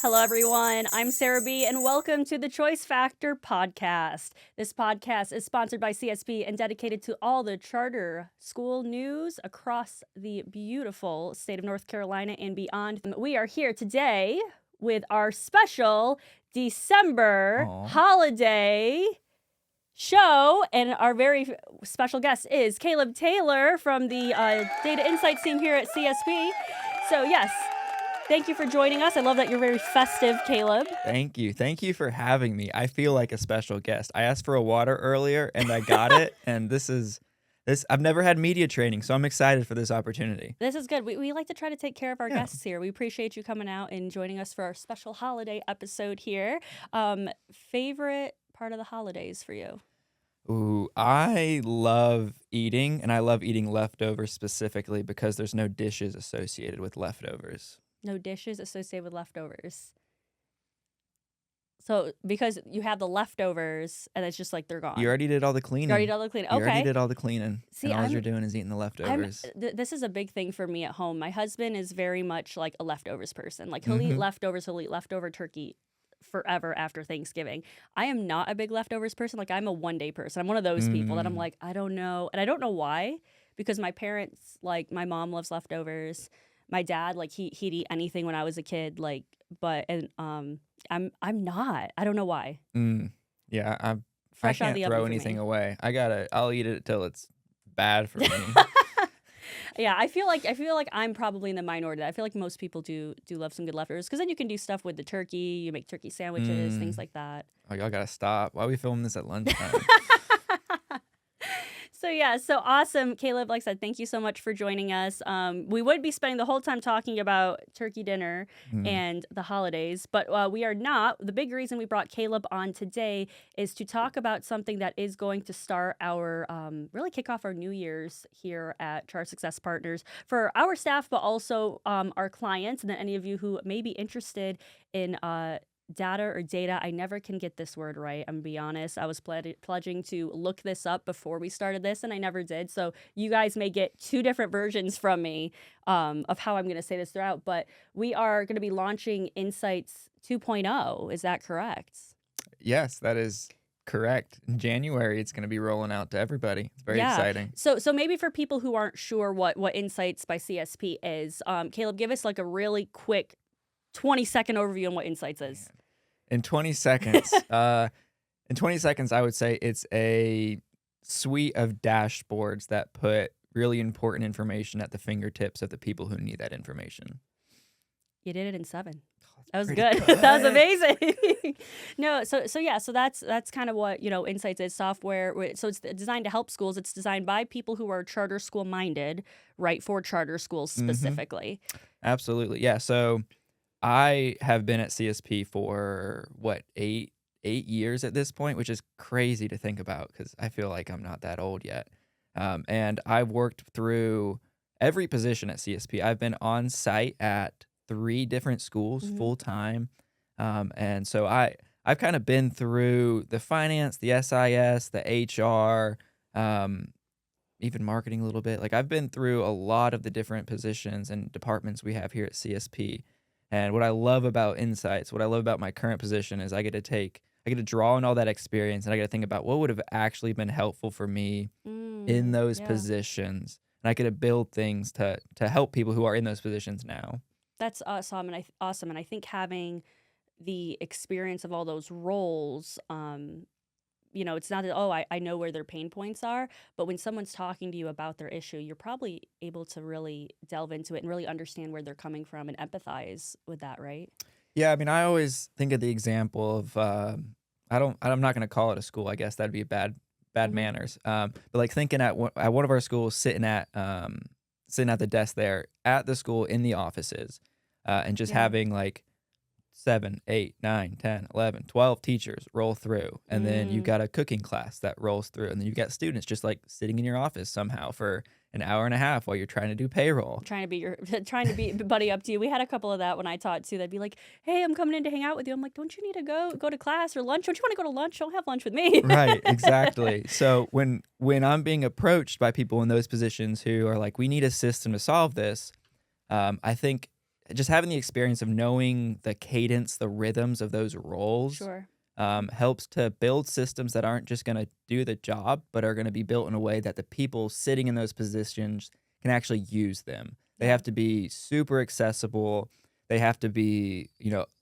Hello, everyone. I'm Sarah B., and welcome to the Choice Factor podcast. This podcast is sponsored by CSP and dedicated to all the charter school news across the beautiful state of North Carolina and beyond. We are here today with our special December holiday show, and our very special guest is Caleb Taylor from the Data Insights team here at CSP. So, yes. Thank you for joining us. I love that you're very festive, Caleb. Thank you. Thank you for having me. I feel like a special guest. I asked for a water earlier and I got it. And I've never had media training, so I'm excited for this opportunity. This is good. We like to try to take care of our guests here. We appreciate you coming out and joining us for our special holiday episode here. Favorite part of the holidays for you? Ooh, I love eating, and I love eating leftovers specifically because there's no dishes associated with leftovers. No dishes associated with leftovers. So because you have the leftovers and it's just like they're gone. You already did all the cleaning. You already did all the cleaning. Okay. You already did all the cleaning. See, and all you're doing is eating the leftovers. This is a big thing for me at home. My husband is very much like a leftovers person. Like he'll eat leftovers. He'll eat leftover turkey forever after Thanksgiving. I am not a big leftovers person. Like I'm a one-day person. I'm one of those people that I'm like, I don't know. And I don't know why, because my parents, like my mom loves leftovers. My dad, like he'd eat anything when I was a kid, like, I'm not. I don't know why. Yeah, I Fresh out of can't the oven throw for me. anything away. I'll eat it till it's bad for me. Yeah, I feel like I'm probably in the minority. I feel like most people do love some good leftovers, because then you can do stuff with the turkey. You make turkey sandwiches, things like that. Oh, y'all gotta stop. Why are we filming this at lunchtime? So yeah, so awesome. Caleb, like I said, thank you so much for joining us. We would be spending the whole time talking about turkey dinner and the holidays, but we are not. The big reason we brought Caleb on today is to talk about something that is going to start our, really kick off our New Year's here at Charter Success Partners for our staff, but also our clients, and then any of you who may be interested in data. I never can get this word right. I'm gonna be honest. I was pledging to look this up before we started this, and I never did. So you guys may get two different versions from me of how I'm going to say this throughout. But we are going to be launching Insights 2.0. Is that correct? Yes, that is correct. In January, it's going to be rolling out to everybody. It's very exciting. So maybe for people who aren't sure what Insights by CSP is, Caleb, give us like a really quick 20-second overview on what Insights is. In 20 seconds, I would say it's a suite of dashboards that put really important information at the fingertips of the people who need that information. You did it in 7. That was good. That was amazing. No, so that's kind of what, Insights is. Software. So it's designed to help schools. It's designed by people who are charter school minded, right, for charter schools specifically. Absolutely. Yeah. So I have been at CSP for 8 years at this point, which is crazy to think about because I feel like I'm not that old yet. And I've worked through every position at CSP. I've been on site at 3 different schools full time. And so I've kind of been through the finance, the SIS, the HR, even marketing a little bit. Like I've been through a lot of the different positions and departments we have here at CSP. And what I love about Insights, what I love about my current position is I get to draw on all that experience, and I get to think about what would have actually been helpful for me in those positions. And I get to build things to help people who are in those positions now. That's awesome. And I think having the experience of all those roles, it's not that, I know where their pain points are, but when someone's talking to you about their issue, you're probably able to really delve into it and really understand where they're coming from and empathize with that, right? Yeah, I mean, I always think of the example of, I'm not going to call it a school, I guess that'd be bad manners. But like thinking at one of our schools, sitting at the desk there at the school in the offices, and just having like 7, 8, 9, 10, 11, 12 teachers roll through. And then you've got a cooking class that rolls through. And then you've got students just like sitting in your office somehow for an hour and a half while you're trying to do payroll. Trying to be buddy up to you. We had a couple of that when I taught too. They'd be like, "Hey, I'm coming in to hang out with you." I'm like, "Don't you need to go to class or lunch? Don't you want to go to lunch? Don't have lunch with me." Right, exactly. So when I'm being approached by people in those positions who are like, "We need a system to solve this," I think just having the experience of knowing the cadence, the rhythms of those roles Sure. helps to build systems that aren't just going to do the job, but are going to be built in a way that the people sitting in those positions can actually use them. They Yeah. have to be super accessible. They have to be,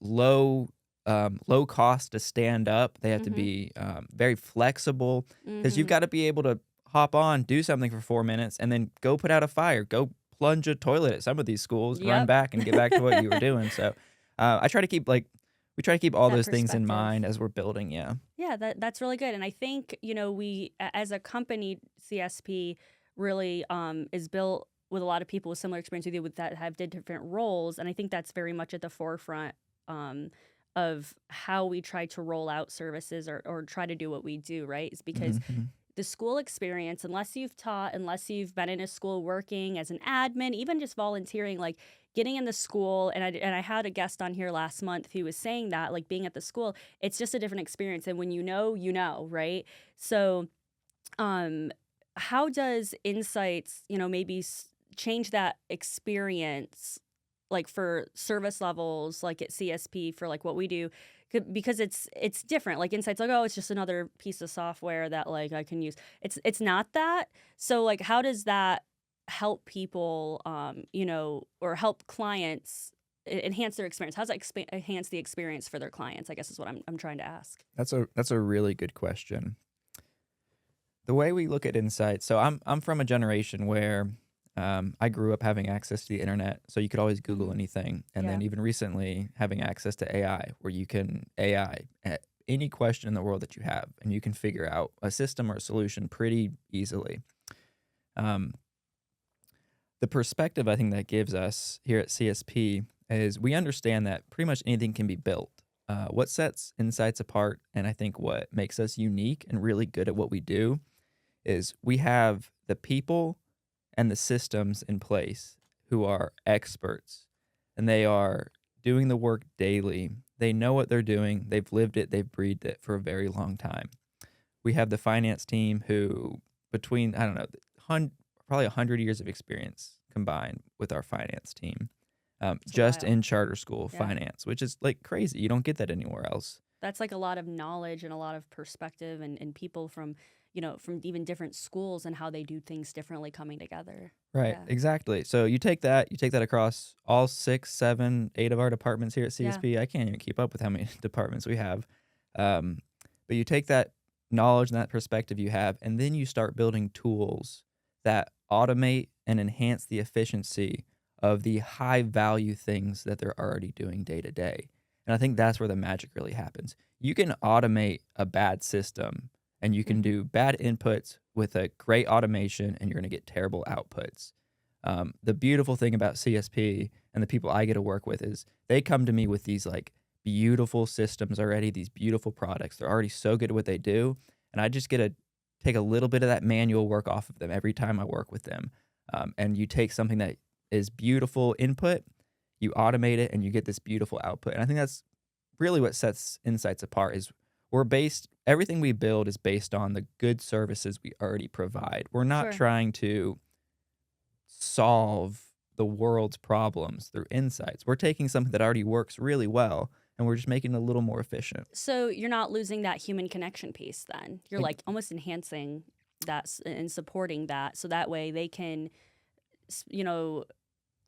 low cost to stand up. They have to Mhm. be very flexible because you've Mhm. got to be able to hop on, do something for 4 minutes, and then go put out a fire, go plunge a toilet at some of these schools, run Yep. back and get back to what you were doing. So I try to keep we try to keep all That those things in perspective. mind as we're building. Yeah. Yeah, that's really good. And I think, we as a company, CSP really is built with a lot of people with similar experience with you with that have did different roles. And I think that's very much at the forefront um, of how we try to roll out services or try to do what we do, right? Is because Mhm. the school experience, unless you've taught, unless you've been in a school working as an admin, even just volunteering, like getting in the school, and I had a guest on here last month who was saying that, like being at the school, it's just a different experience. And when you know, right? So, um, how does Insights, maybe change that experience, like for service levels, like at CSP for like what we do, because it's different. Like Insights, like oh, it's just another piece of software that like I can use. It's not that. So like, how does that help people, or help clients enhance their experience? How does that enhance the experience for their clients? I guess is what I'm trying to ask. That's a really good question. The way we look at insights, so I'm from a generation where I grew up having access to the internet, so you could always Google Hmm. anything, and then Yeah. even recently having access to AI, where you can AI at any question in the world that you have, and you can figure out a system or a solution pretty easily. Um, the perspective I think that gives us here at CSP is we understand that pretty much anything can be built. What sets Insights apart, and I think what makes us unique and really good at what we do, is we have the people and the systems in place who are experts, and they are doing the work daily. They know what they're doing. They've lived it. They've breathed it for a very long time. We have the finance team who, between I don't know, probably 100 years of experience combined with our finance team, It's just wild. in charter school Yeah. finance, which is like crazy. You don't get that anywhere else. That's like a lot of knowledge and a lot of perspective and people from, from even different schools and how they do things differently coming together. Right, Yeah. exactly. So you take that across all 6, 7, 8 of our departments here at Yeah. CSP. I can't even keep up with how many departments we have. Um, but you take that knowledge and that perspective you have, and then you start building tools that automate and enhance the efficiency of the high value things that they're already doing day to day. And I think that's where the magic really happens. You can automate a bad system and you can Hmm. do bad inputs with a great automation and you're going to get terrible outputs. The beautiful thing about CSP and the people I get to work with is they come to me with these like beautiful systems already, these beautiful products. They're already so good at what they do. And I just get to take a little bit of that manual work off of them every time I work with them. And you take something that is beautiful input, you automate it, and you get this beautiful output. And I think that's really what sets Insights apart is everything we build is based on the good services we already provide. We're not Sure. trying to solve the world's problems through insights. We're taking something that already works really well and we're just making it a little more efficient. So you're not losing that human connection piece then. You're Ex- like almost enhancing that and supporting that so that way they can, s- you know,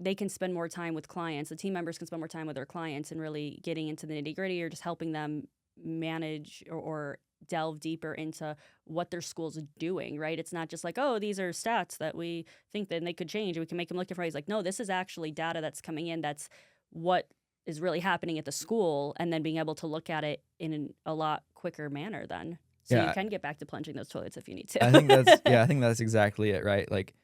they can spend more time with clients. The team members can spend more time with their clients and really getting into the nitty gritty or just helping them manage or delve deeper into what their school's doing, right? It's not just like, oh, these are stats that we think that they could change. We can make them look different. It's like, no, this is actually data that's coming in. That's what is really happening at the school. And then being able to look at it in a lot quicker manner then. So you Yeah, can get back to plunging those toilets if you need I think to. I think that's exactly it, right? Like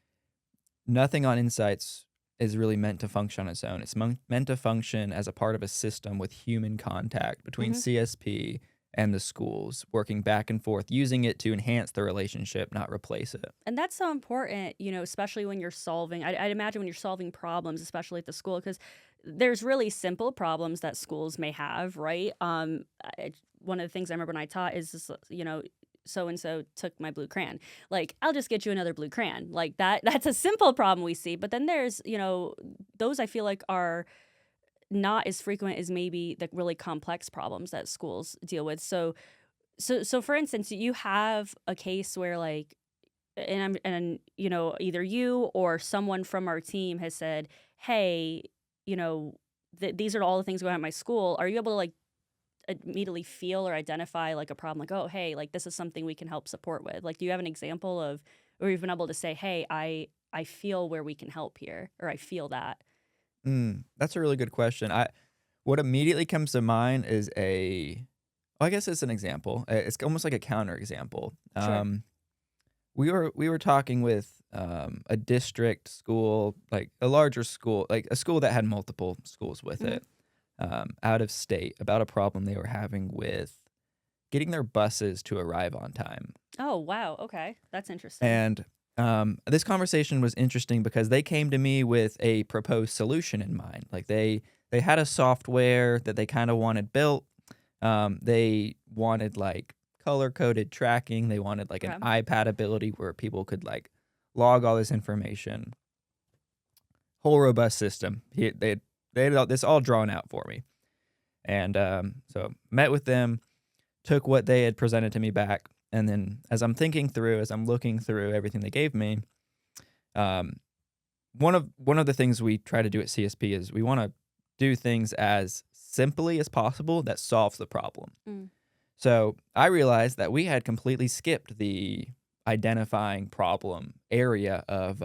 nothing on Insights is really meant to function on its own. It's meant to function as a part of a system with human contact between Hmm. CSP and the schools, working back and forth, using it to enhance the relationship, not replace it. And that's so important, especially when you're solving. I'd imagine when you're solving problems, especially at the school, because there's really simple problems that schools may have, right? One of the things I remember when I taught is, this, so and so took my blue crayon. Like, I'll just get you another blue crayon. Like that. That's a simple problem we see. But then there's, those I feel like are not as frequent as maybe the really complex problems that schools deal with. So for instance, you have a case where like, and either you or someone from our team has said, hey, these are all the things going on at my school. Are you able to like immediately feel or identify like a problem, like, oh, hey, like this is something we can help support with? Like, do you have an example of, or you've been able to say, hey, I feel where we can help here, or I feel that? That's a really good question. What immediately comes to mind is well, I guess it's an example. It's almost like a counter example. Sure. We were talking with a district school, like a larger school, like a school that had multiple schools with Mhm. it, out of state, about a problem they were having with getting their buses to arrive on time. Oh, wow. Okay. That's interesting. And this conversation was interesting because they came to me with a proposed solution in mind. Like they had a software that they kind of wanted built. They wanted like color coded tracking. They wanted like an Okay. iPad ability where people could like log all this information. Whole robust system. They had this all drawn out for me, and so met with them, took what they had presented to me back, and then as I'm looking through everything they gave me, um, one of the things we try to do at CSP is we want to do things as simply as possible that solves the problem. Mm. So I realized that we had completely skipped the identifying problem area of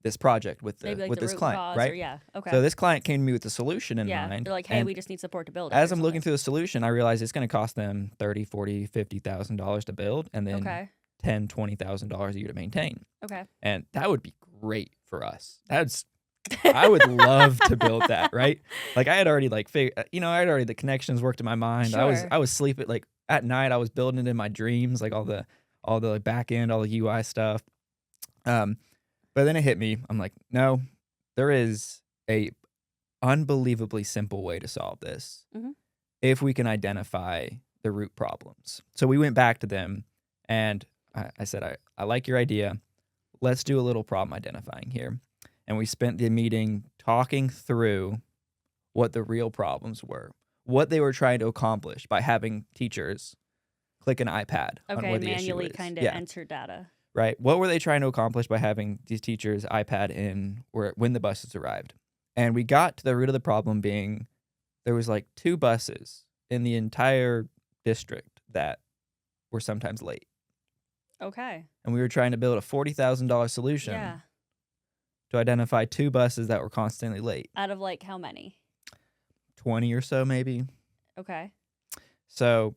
this project with Maybe like with the this root client, cause, or right? yeah. Okay. So this client came to me with a solution in Yeah. mind, They're like, hey, and we just need support to build it, as or I'm looking something. through the solution, I realize it's going to cost them $30, $40, $50,000 to build, and then Okay. $10,000, $20,000 a year to maintain. Okay. And that would be great for us. I would love to build that, right? Like I had already I had already the connections worked in my mind. Sure. I was sleeping like at night. I was building it in my dreams, like all the like, back end, all the UI stuff. But then it hit me. I'm like, no, there is a unbelievably simple way to solve this Mhm. if we can identify the root problems. So we went back to them, and I said, I like your idea. Let's do a little problem identifying here. And we spent the meeting talking through what the real problems were, what they were trying to accomplish by having teachers click an iPad on Okay. where the issue Manually is. kind of Yeah, enter data. right. What were they trying to accomplish by having these teachers iPad in when the buses arrived? And we got to the root of the problem being there was like 2 buses in the entire district that were sometimes late. Okay. And we were trying to build a $40,000 solution Yeah. to identify 2 buses that were constantly late. Out of like how many? 20 or so maybe. Okay. So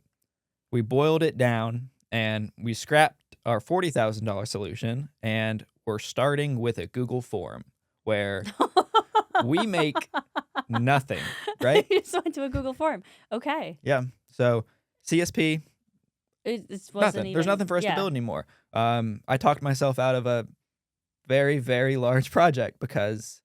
we boiled it down and we scrapped our $40,000 solution, and we're starting with a Google form where we make nothing, right? You just went to a Google form. Okay. Yeah. So CSP, It wasn't nothing. even. There's nothing for us to Yeah. build anymore. I talked myself out of a very, very large project because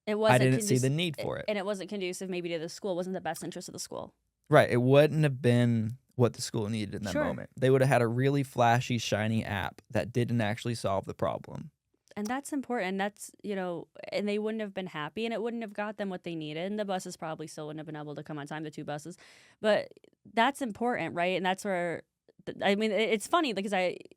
It I wasn't. didn't see the need for it. And it wasn't conducive maybe to the school. It wasn't the best interest of the school. Right. It wouldn't have been what the school needed in that Sure. moment. They would have had a really flashy, shiny app that didn't actually solve the problem. And that's important. That's, and they wouldn't have been happy, and it wouldn't have got them what they needed. And the buses probably still wouldn't have been able to come on time, the 2 buses. But that's important, right? And that's where, I mean, it's funny because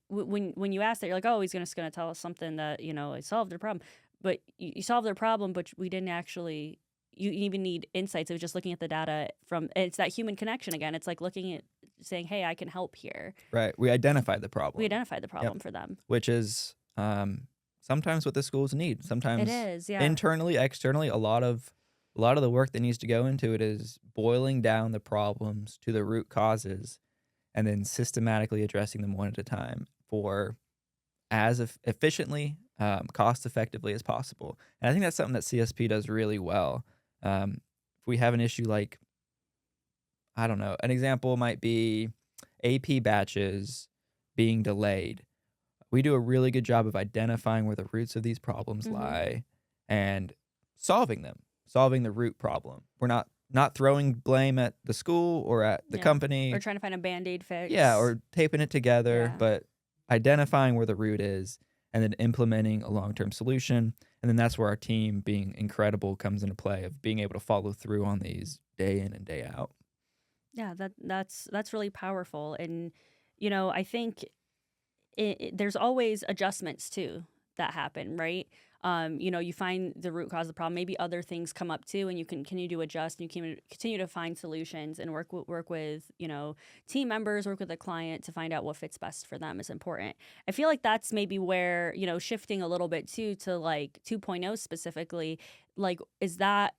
when you ask that, you're like, oh, he's just going to tell us something that, I solved their problem. But you solved their problem, but we didn't actually, you even need insights. It was just looking at the data it's that human connection again. It's like looking at saying, hey, I can help here. Right. We identified the problem. We identified the problem for them. Which is sometimes what the schools need. Sometimes It is, yeah. internally, externally, a lot of the work that needs to go into it is boiling down the problems to the root causes and then systematically addressing them one at a time for as efficiently, cost effectively as possible. And I think that's something that CSP does really well. If we have an issue like, I don't know, an example might be AP batches being delayed. We do a really good job of identifying where the roots of these problems lie and solving them, solving the root problem. We're not throwing blame at the school or at the company. Or trying to find a Band-Aid fix. Yeah, or taping it together, Yeah. but identifying where the root is and then implementing a long-term solution. And then that's where our team being incredible comes into play of being able to follow through on these day in and day out. Yeah, that's really powerful. And I think there's always adjustments too that happen, right? You find the root cause of the problem. Maybe other things come up too, and you can continue to adjust, and you can continue to find solutions and work with team members, work with the client to find out what fits best for them is important. I feel like that's maybe where shifting a little bit too to like 2.0 specifically, like is that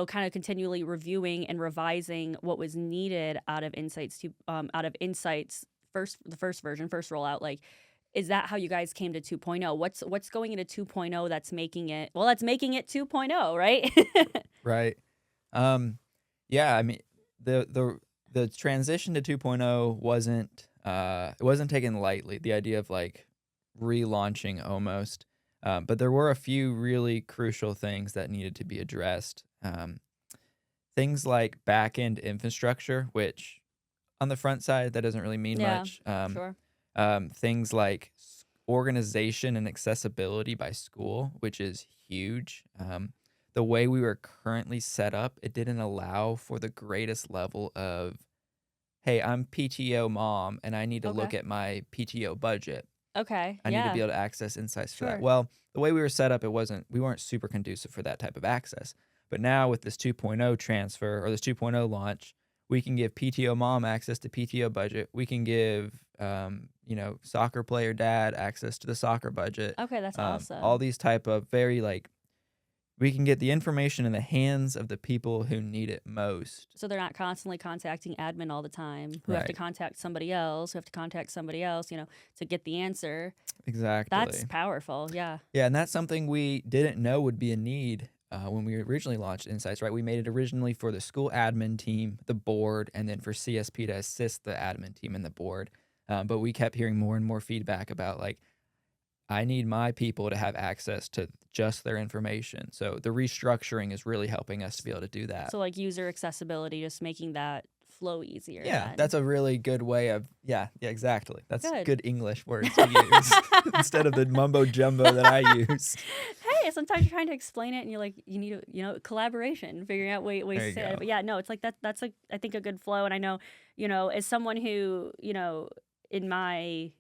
kind of continually reviewing and revising what was needed out of Insights the first version, first rollout. Like, is that how you guys came to 2.0? What's going into 2.0 that's making it 2.0, right? Right. Yeah, I mean the transition to 2.0 wasn't taken lightly. The idea of like relaunching almost. But there were a few really crucial things that needed to be addressed. Things like back-end infrastructure, which on the front side, that doesn't really mean Yeah, much. sure. Things like organization and accessibility by school, which is huge. The way we were currently set up, it didn't allow for the greatest level of, hey, I'm PTO mom and I need to look Okay. at my PTO budget. Okay. I need to Yeah. be able to access insights for that. Sure. Well, the way we were set up, we weren't super conducive for that type of access. But now with this 2.0 transfer or this 2.0 launch, we can give PTO mom access to PTO budget. We can give, soccer player dad access to the soccer budget. Okay, that's All awesome. these type of very we can get the information in the hands of the people who need it most. So they're not constantly contacting admin all the time, who have to Right. contact somebody else, to get the answer. Exactly. That's powerful. Yeah. Yeah, and that's something we didn't know would be a need when we originally launched Insights, right? We made it originally for the school admin team, the board, and then for CSP to assist the admin team and the board. But we kept hearing more and more feedback about I need my people to have access to just their information. So the restructuring is really helping us to be able to do that. So like user accessibility, just making that flow easier. Yeah, then. that's a really good way of, yeah, exactly. That's Good. good English words to use instead of the mumbo jumbo that I use. Hey, sometimes you're trying to explain it and you're like, you need collaboration, figuring out ways There to you say it. go. But yeah, no, it's like that's I think a good flow. And I know, as someone who, in my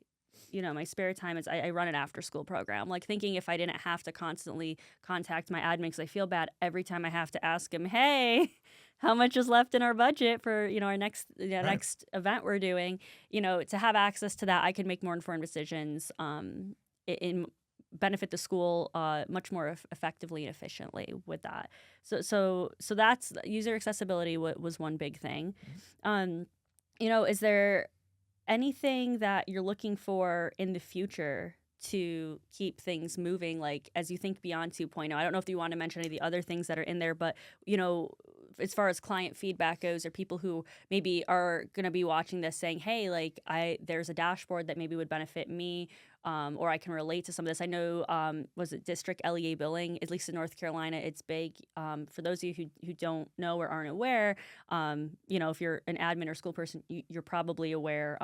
my spare time is I run an after school program. Like thinking if I didn't have to constantly contact my admin because I feel bad every time I have to ask him, hey, how much is left in our budget for our next Right. next event we're doing. To have access to that, I can make more informed decisions. In benefit the school much more effectively and efficiently with that. So that's user accessibility was one big thing. Is there anything that you're looking for in the future to keep things moving, like as you think beyond 2.0? I don't know if you want to mention any of the other things that are in there, but as far as client feedback goes, or people who maybe are going to be watching this saying, hey, like there's a dashboard that maybe would benefit me, or I can relate to some of this. I know, was it district LEA billing? At least in North Carolina, it's big. For those of you who don't know or aren't aware, if you're an admin or school person, you're probably aware.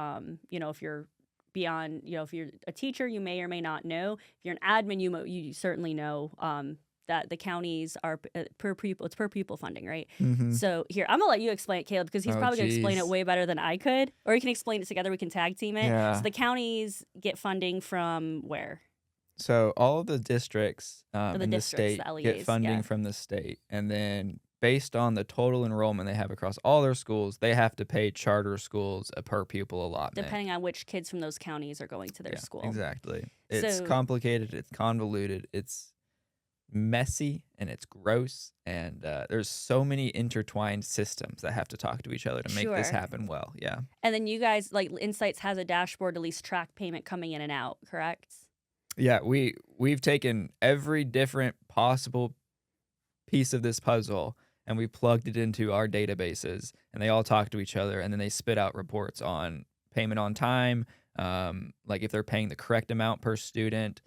If you're beyond, if you're a teacher, you may or may not know. If you're an admin, you certainly know that the counties are per pupil funding, right? Mm-hmm. So here, I'm gonna let you explain it, Caleb, because he's Oh, probably gonna explain it geez. way better than I could, or you can explain it together. We can tag team it. Yeah. So the counties get funding from where? So all of the districts the in the districts, state the get LEAs, funding yeah. from the state, and then based on the total enrollment they have across all their schools, they have to pay charter schools a per pupil allotment. Depending on which kids from those counties are going to their Yeah, school. exactly. It's So- complicated. It's convoluted. It's messy and it's gross, and there's so many intertwined systems that have to talk to each other to make this Sure. happen well. Yeah. And then you guys, like Insights has a dashboard to at least track payment coming in and out, correct? Yeah, we've taken every different possible piece of this puzzle and we plugged it into our databases, and they all talk to each other, and then they spit out reports on payment on time, like if they're paying the correct amount per student,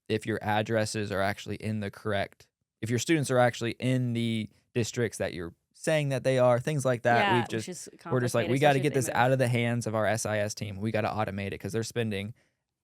if your addresses are actually if your students are actually in the districts that you're saying that they are, things like that. Yeah, We're just like, complicated, we got to especially get if this they out move. of the hands of our SIS team. We got to automate it because they're spending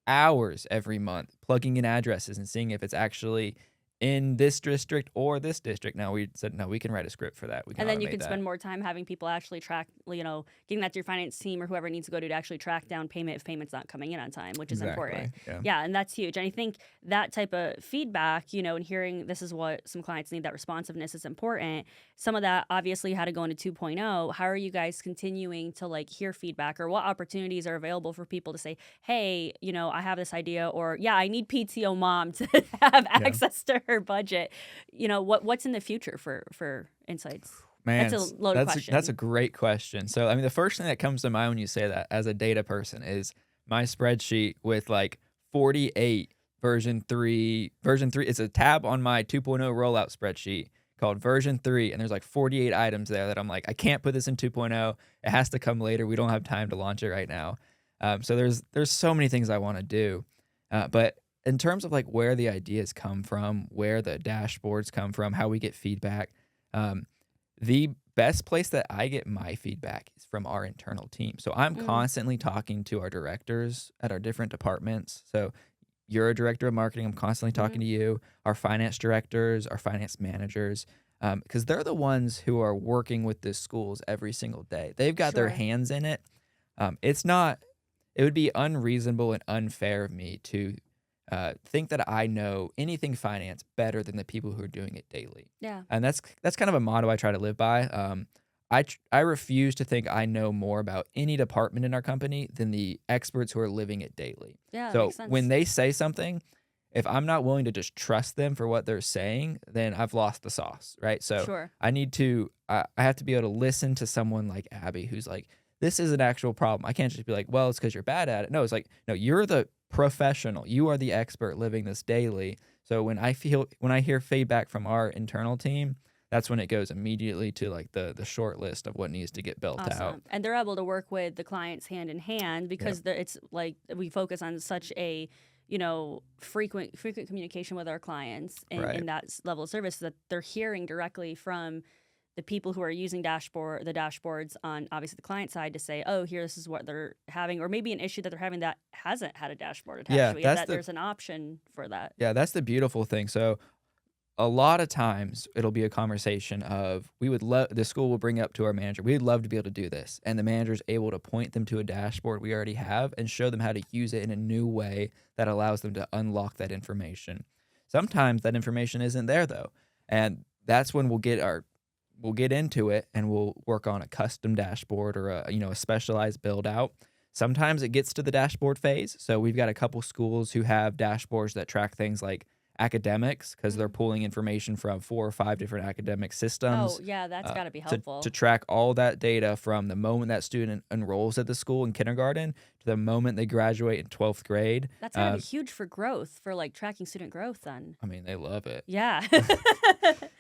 hours every month plugging in addresses and seeing if it's actually in this district or this district. Now we said, no, we can write a script for that. We can And then you automate can that. spend more time having people actually track, getting that to your finance team or whoever it needs to go to actually track down payment if payment's not coming in on time, which is important. Yeah. Yeah, and that's huge. And I think that type of feedback, and hearing this is what some clients need, that responsiveness is important. Some of that obviously had to go into 2.0. How are you guys continuing to hear feedback, or what opportunities are available for people to say, hey, I have this idea, or yeah, I need PTO mom to have access to her budget. What's in the future for Insights? Man, That's a loaded question. That's a great question. So, I mean, the first thing that comes to mind when you say that as a data person is my spreadsheet with 48 version 3. It's a tab on my 2.0 rollout spreadsheet called version 3. And there's 48 items there that I'm like, I can't put this in 2.0. It has to come later. We don't have time to launch it right now. So there's so many things I want to do. But in terms of where the ideas come from, where the dashboards come from, how we get feedback, the best place that I get my feedback is from our internal team. So I'm constantly talking to our directors at our different departments. So you're a director of marketing. I'm constantly talking to you, our finance directors, our finance managers, because they're the ones who are working with the schools every single day. They've got their hands in it. It would be unreasonable and unfair of me to think that I know anything finance better than the people who are doing it daily. Yeah. And that's kind of a motto I try to live by. I refuse to think I know more about any department in our company than the experts who are living it daily. Yeah, So makes sense. when they say something, if I'm not willing to just trust them for what they're saying, then I've lost the sauce, right? So I have to be able to listen to someone like Abby who's like, this is an actual problem. I can't just be like, well, it's because you're bad at it. No, it's no, you're the professional. You are the expert living this daily. So when I hear feedback from our internal team, that's when it goes immediately to the short list of what needs to get built out. And they're able to work with the clients hand in hand because it's we focus on such a frequent communication with our clients in that level of service that they're hearing directly from the people who are using the dashboards on obviously the client side to say, oh, here, this is what they're having, or maybe an issue that they're having that hasn't had a dashboard attached to it, that there's an option for that. Yeah, that's the beautiful thing. So a lot of times it'll be a conversation of the school will bring up to our manager, we'd love to be able to do this. And the manager's able to point them to a dashboard we already have and show them how to use it in a new way that allows them to unlock that information. Sometimes that information isn't there though. And that's when we'll get into it and we'll work on a custom dashboard or a specialized build out. Sometimes it gets to the dashboard phase. So we've got a couple schools who have dashboards that track things like academics because they're pulling information from 4 or 5 different academic systems. Oh, yeah, that's got to be helpful. To track all that data from the moment that student enrolls at the school in kindergarten to the moment they graduate in 12th grade. That's got to be huge for growth, for tracking student growth then. I mean, they love it. Yeah.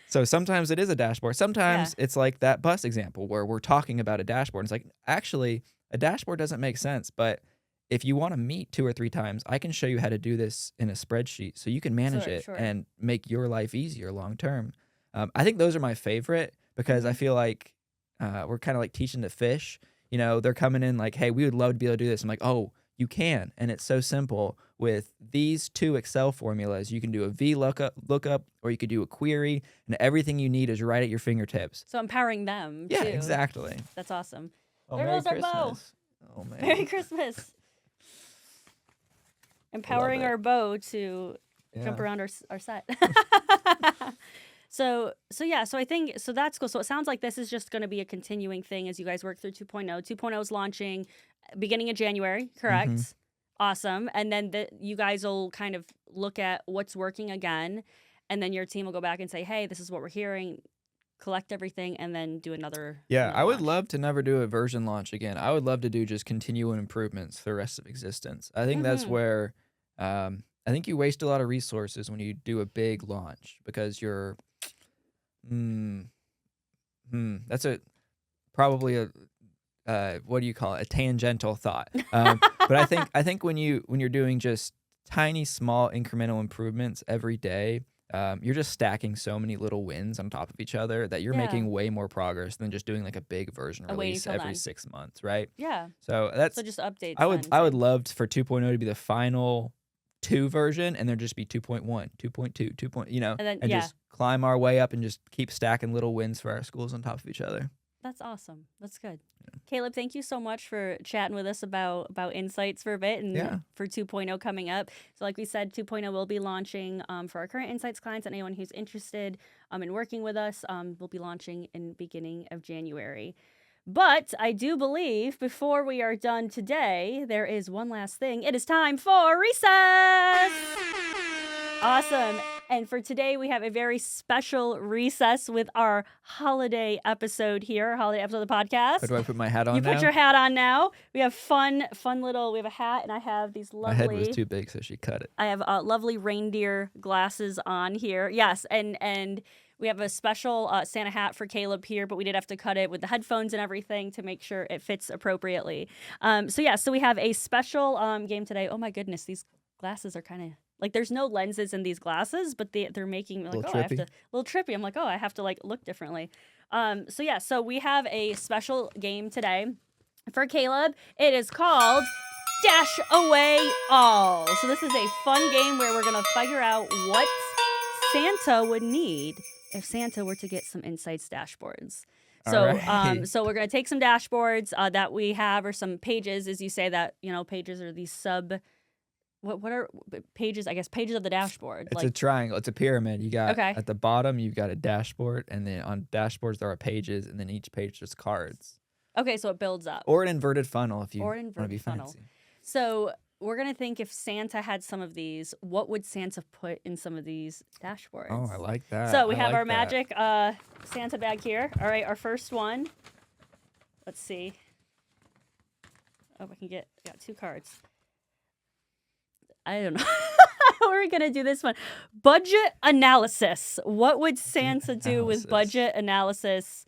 So sometimes it is a dashboard. Sometimes it's like that bus example where we're talking about a dashboard. It's actually, a dashboard doesn't make sense, but if you want to meet 2 or 3 times, I can show you how to do this in a spreadsheet so you can manage it and make your life easier long term. I think those are my favorite because I feel like we're kind of teaching the fish. They're coming in hey, we would love to be able to do this. I'm like, oh, you can. And it's so simple. With these 2 Excel formulas, you can do a VLOOKUP, or you could do a query, and everything you need is right at your fingertips. So empowering them, too. Yeah, exactly. That's awesome. Oh, there goes our bow. Oh, man. Merry Christmas. Empowering our bow to jump around our set. So I think that's cool. So it sounds like this is just going to be a continuing thing as you guys work through 2.0. 2.0 is launching beginning of January, correct? Mm-hmm. Awesome. And then you guys will kind of look at what's working again, and then your team will go back and say, hey, this is what we're hearing, collect everything, and then do another. Yeah, I would launch. love to never do a version launch again. I would love to do just continual improvements for the rest of existence. I think that's where I think you waste a lot of resources when you do a big launch because you're that's probably a what do you call it? A tangential thought. But I think when you're doing just tiny, small, incremental improvements every day, you're just stacking so many little wins on top of each other that you're Yeah. making way more progress than just doing like a big version And waiting release till every then. 6 months, right? Yeah. So that's So just updates. I would then, I would too. love for 2.0 to be the final 2 version, and there just be 2.1, 2.2, 2. And then and yeah, just climb our way up and just keep stacking little wins for our schools on top of each other. that's awesome. That's good. Caleb, thank you so much for chatting with us about Insights for a bit and Yeah. for 2.0 coming up. So like we said, 2.0 will be launching for our current Insights clients and anyone who's interested in working with us. We'll be launching in beginning of January. But I do believe before we are done today, there is one last thing. It is time for recess. Awesome. And for today, we have a very special recess with our holiday episode here, our holiday episode of the podcast. But do I put my hat on You now? put your hat on now. We have fun little, we have a hat and I have these My head was lovely, too big, so she cut it. I have lovely reindeer glasses on here. Yes. And we have a special Santa hat for Caleb here, but we did have to cut it with the headphones and everything to make sure it fits appropriately. So we have a special game today. Oh my goodness, these glasses are kind of like there's no lenses in these glasses, but they're making me like, Little I have trippy. to, a little trippy. I'm like, oh, I have to like look differently. So we have a special game today for Caleb. It is called Dash Away All. So this is a fun game where we're gonna figure out what Santa would need if Santa were to get some Insights dashboards. So, Alright. so we're gonna take some dashboards that we have, or some pages, as you say that pages are these sub. What are pages? I guess pages of the dashboard. It's a triangle. It's a pyramid. You got Okay. at the bottom, you've got a dashboard, and then on dashboards there are pages, and then each page there's cards. Okay, so it builds up. Or an inverted funnel if you Or an want to be inverted funnel. fancy. So we're gonna think if Santa had some of these, what would Santa put in some of these dashboards? Oh, I like that. So we I have like our that. magic Santa bag here. All right, our first one. Let's see. Oh, I got 2 cards. I don't know how we're gonna do this one. Budget analysis. What would Santa do with analysis. budget analysis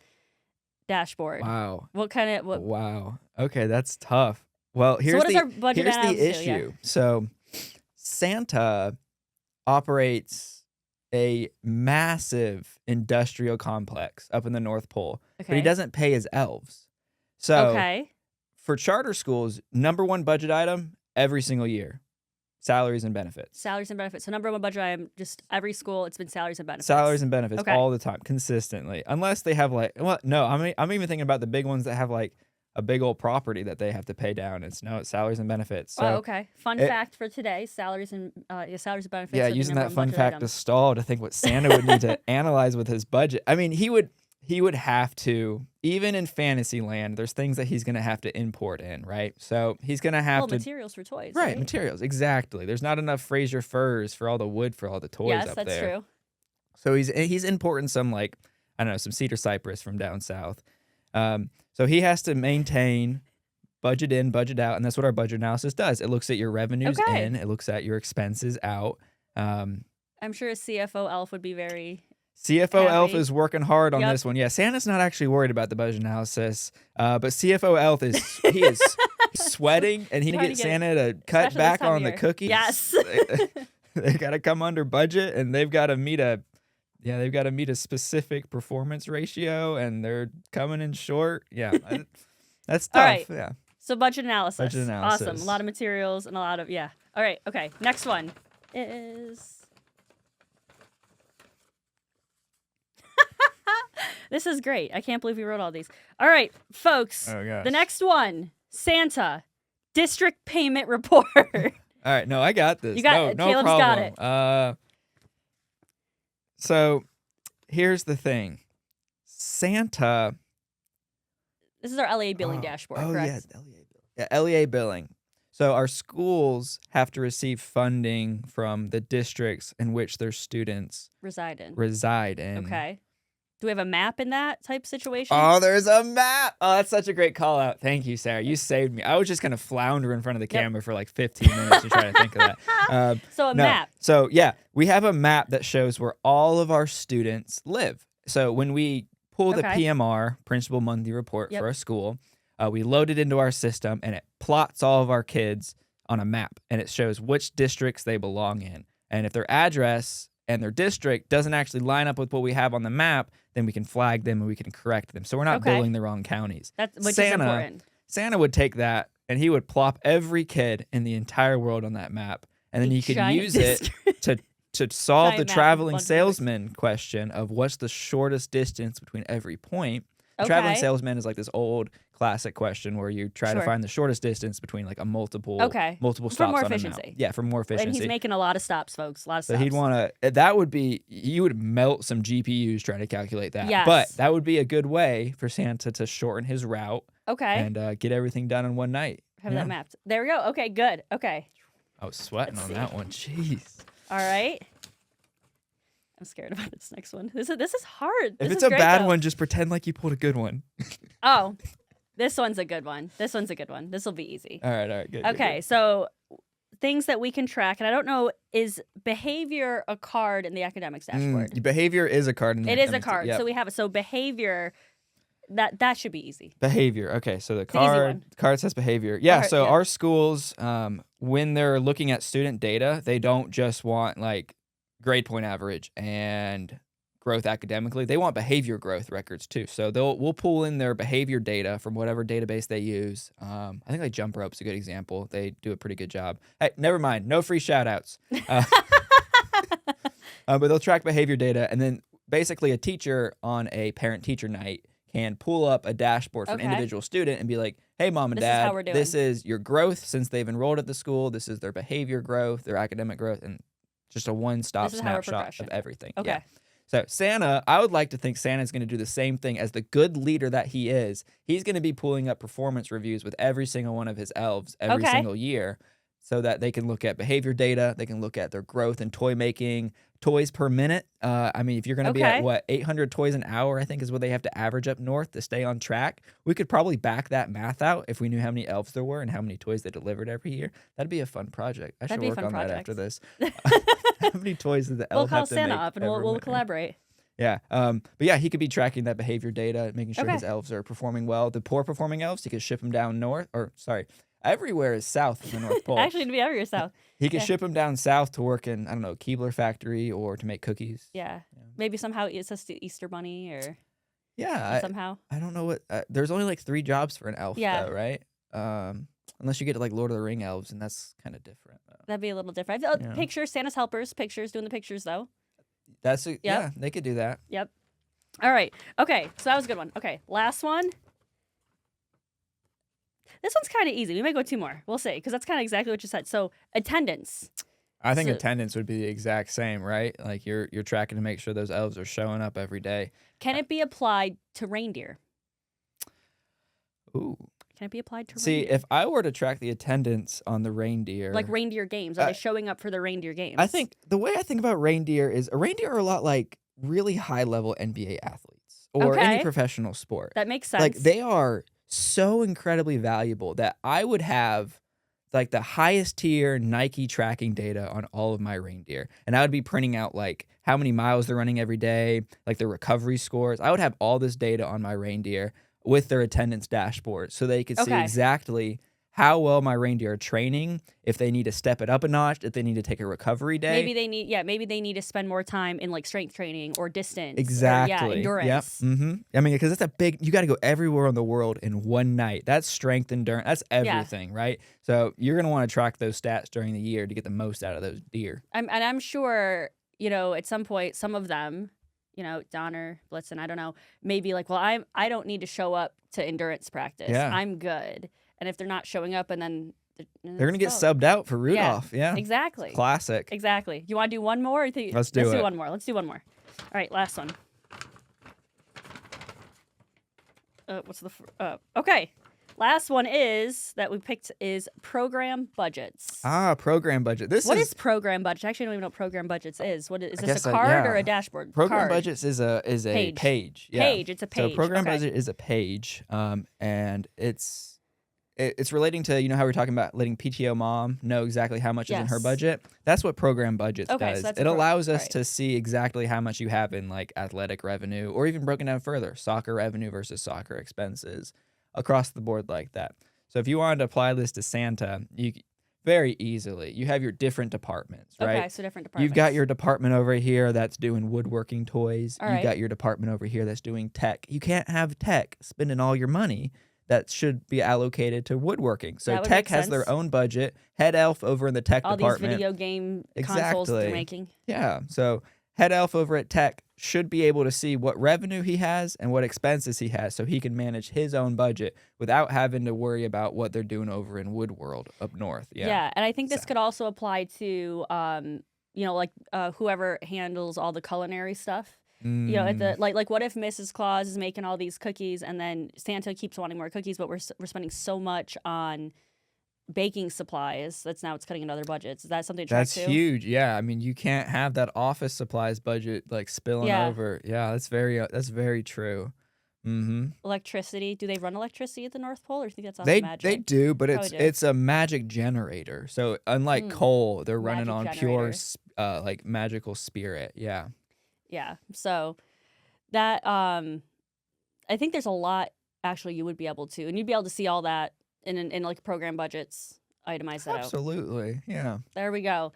dashboard? Wow. What kind of what? Wow. Okay, that's tough. Well, here's what does the our budget here's the analysis do? Yeah. issue. So Santa operates a massive industrial complex up in the North Pole, but he Okay. doesn't pay his elves. So Okay. for charter schools, #1 budget item every single year, salaries and benefits. Salaries and benefits. So number 1 budget item, just every school, it's been salaries and benefits. Salaries and benefits Okay. all the time, consistently. Unless they have like, well, no, I'm even thinking about the big ones that have like a big old property that they have to pay down. It's salaries and benefits. So Oh, okay. Fun it- fact for today: salaries and benefits. yeah, are the using number that one fun budget fact item. to stall to think what Santa would need to analyze with his budget. I mean, he would have to, even in Fantasyland, there's things that he's gonna have to import in, right? So he's gonna have Well, to materials for toys. right materials, exactly. There's not enough Fraser furs for all the wood for all the toys Yes, up that's there. true. So he's importing some, like, I don't know, some cedar cypress from down south. So he has to maintain budget in, budget out, and that's what our budget analysis does. It looks at your revenues Okay. in, it looks at your expenses out. I'm sure a CFO elf would be very. CFO Elf Happy. is working hard on Yep. this one. Yeah, Santa's not actually worried about the budget analysis, but CFO Elf is sweating, and he Trying to gets get it, Santa to cut especially this back time of on the year. cookies. Yes. They got to come under budget, and they've got to meet a specific performance ratio, and they're coming in short. Yeah, that's tough. All right. Yeah. So budget analysis. Budget Awesome. A analysis. lot of materials and a lot of yeah. All right. Okay. Next one is. This is great. I can't believe we wrote all these. All right, folks. Oh gosh. The next one, Santa, district payment report. All right, no, I got this. You got it. no Caleb's problem. got it. So here's the thing. Santa. This is our LA billing dashboard, correct? Yeah, LEA billing. So our schools have to receive funding from the districts in which their students Reside in. reside in. Okay. Do we have a map in that type situation? Oh, there's a map. Oh, that's such a great call out. Thank you, Sarah. You saved me. I was just gonna flounder in front of the Yep. camera for like 15 minutes to try to think of that. So a No. map. So yeah, we have a map that shows where all of our students live. So when we pull the Okay. PMR, Principal Monthly Report, Yep. for a school, we load it into our system, and it plots all of our kids on a map, and it shows which districts they belong in. And if their address and their district doesn't actually line up with what we have on the map, then we can flag them and we can correct them. So we're not Okay. billing the wrong counties. Which is important. Santa would take that and he would plop every kid in the entire world on that map, and then A he could giant use it to solve giant the map with a traveling bunch of salesman question of what's the shortest distance between every point. Traveling Okay. salesman is like this old classic question where you try to Sure. find the shortest distance between like a multiple Okay. multiple For stops more on a map. efficiency. Yeah, for more And efficiency. he's making a lot of stops, folks. A lot of So stops. he'd want to. That would be. You would melt some GPUs trying to calculate that. Yes. But that would be a good way for Santa to shorten his route Okay. and get everything done in one night. Have Yeah. that mapped. There we go. Okay, good. Okay. I was sweating Let's on see. that one. Jeez. All right. I'm scared about this next one. This is hard. If This it's is a great, bad though. one, just pretend like you pulled a good one. Oh, this one's a good one. This one's a good one. This will be easy. All right. Good. good, Okay, so things that we can track, and I don't know, is behavior a card in the academics good. dashboard? Behavior is a card. In the It is a academics- card. yep. So we have it. So behavior, that should be easy. Behavior. Okay, so the an easy one. card says behavior. Yeah, Okay, so yeah. our schools, when they're looking at student data, they don't just want like grade point average and growth academically. They want behavior growth records too. So we'll pull in their behavior data from whatever database they use. I think like Jump Rope's a good example. They do a pretty good job. Hey, never mind. No free shout outs. But they'll track behavior data, and then basically a teacher on a parent-teacher night can pull up a dashboard for Okay. an individual student and be like, hey, mom and This is dad, how we're doing. this is your growth since they've enrolled at the school. This is their behavior growth, their academic growth, and just a one-stop This is our snapshot progression. of everything. Okay. Yeah. So Santa, I would like to think Santa's going to do the same thing as the good leader that he is. He's going to be pulling up performance reviews with every single one of his elves every Okay. single year so that they can look at behavior data, they can look at their growth in toy making, toys per minute. I mean, if you're going to be Okay. at what 800 toys an hour, I think is what they have to average up north to stay on track. We could probably back that math out if we knew how many elves there were and how many toys they delivered every year. That'd be a fun project. I That'd should be a work fun on that project. after this. How many toys did the We'll elf call have to Santa make up and every we'll minute? collaborate. Yeah. But yeah, he could be tracking that behavior data, making sure Okay. his elves are performing well. The poor performing elves, he could ship them down north, or sorry, everywhere is south of the North Pole. Actually, to be over yourself. He could yeah. ship them down south to work in, I don't know, Keebler factory or to make cookies. Yeah. Maybe somehow it's just the Easter Bunny or Yeah. somehow. I don't know what, there's only like 3 jobs for an elf Yeah. though, right? Unless you get to like Lord of the Ring elves, and that's kind of different. Though. That'd be a little different. I feel Yeah. Pictures, Santa's helpers, pictures, doing the pictures though. Yeah, they could do that. Yep. All right. Okay. So that was a good one. Okay. Last one. This one's kind of easy. We may go 2 more. We'll see, because that's kind of exactly what you said. So attendance. I think So- attendance would be the exact same, right? Like you're tracking to make sure those elves are showing up every day. Can it be applied to reindeer? Ooh. Can it be applied to See, reindeer? if I were to track the attendance on the reindeer, Like reindeer games. Are they showing up for the reindeer games? I think the way I think about reindeer is a reindeer are a lot like really high level NBA athletes or any Okay. professional sport. that makes sense. Like they are so incredibly valuable that I would have like the highest tier Nike tracking data on all of my reindeer. And I would be printing out like how many miles they're running every day, like their recovery scores. I would have all this data on my reindeer with their attendance dashboard so they could see Okay. exactly how well my reindeer are training, if they need to step it up a notch, if they need to take a recovery day. maybe they need to spend more time in like strength training or distance. Exactly. Or, yeah, endurance. Yep. I mean, because that's you got to go everywhere in the world in one night. That's strength, endurance. That's everything, right? So you're going to want to track those stats during the year to get the most out of those deer. I'm sure, at some point, some of them, Donner, Blitzen, I don't know, maybe like, well, I don't need to show up to endurance practice. Yeah. I'm good. And if they're not showing up and then They're going to get subbed out for Rudolph. Yeah. Exactly. Classic. Exactly. You want to do one more? Or Let's do it. one more. Let's do one more. All right, last one. Okay. Last one that we picked is program budgets. Program budget. What is program budget? Actually, I don't even know what program budgets is. What is I this guess a card yeah. or a dashboard? Program Card. budgets is a Page. page. Yeah. Page. It's a page. So program Okay. budget is a page, and it's relating to how we're talking about letting PTO mom know exactly how much is in her Yes. budget. That's what program budgets Okay, so does. that's It allows us right. to see exactly how much you have in like athletic revenue, or even broken down further, soccer revenue versus soccer expenses, across the board like that. So if you wanted to apply this to Santa, very easily. You have your different departments, right? Okay, so different departments. You've got your department over here that's doing woodworking toys. All You've right. got your department over here that's doing tech. You can't have tech spending all your money that should be allocated to woodworking. So That would tech make has their sense. own budget. Head elf over in the tech All these department. video game consoles they're Exactly. making. Yeah. So head elf over at tech should be able to see what revenue he has and what expenses he has so he can manage his own budget without having to worry about what they're doing over in Woodworld up north. Yeah, and I think this So- could also apply to like whoever handles all the culinary stuff. You know, at the like what if Mrs. Claus is making all these cookies and then Santa keeps wanting more cookies, but we're spending so much on baking supplies that's cutting into other budgets. Is that something to track That's too? huge. Yeah, I mean, you can't have that office supplies budget like spilling Yeah. over. Yeah, that's very true. Mm-hmm. Electricity. Do they run electricity at the North Pole, or do you think that's all They magic? do, but Probably do. it's a magic generator. So unlike Mm. coal, they're running Magic on pure generator. like magical spirit. Yeah. Yeah. So that I think there's a lot actually you would be able to, and you'd be able to see all that in like program budgets, itemize that out. Absolutely. Yeah. There we go.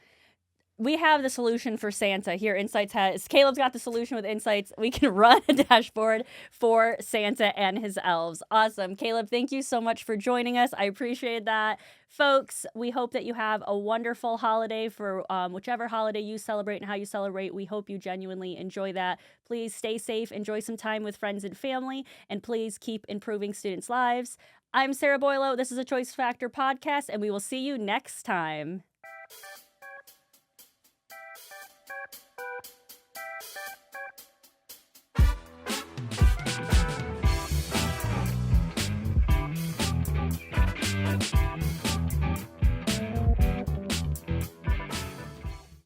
We have the solution for Santa here. Insights has Caleb's got the solution with Insights. We can run a dashboard for Santa and his elves. Awesome. Caleb, thank you so much for joining us. I appreciate that. Folks, we hope that you have a wonderful holiday for whichever holiday you celebrate and how you celebrate. We hope you genuinely enjoy that. Please stay safe, enjoy some time with friends and family, and please keep improving students' lives. I'm Sarah Boileau. This is a Choice Factor podcast, and we will see you next time.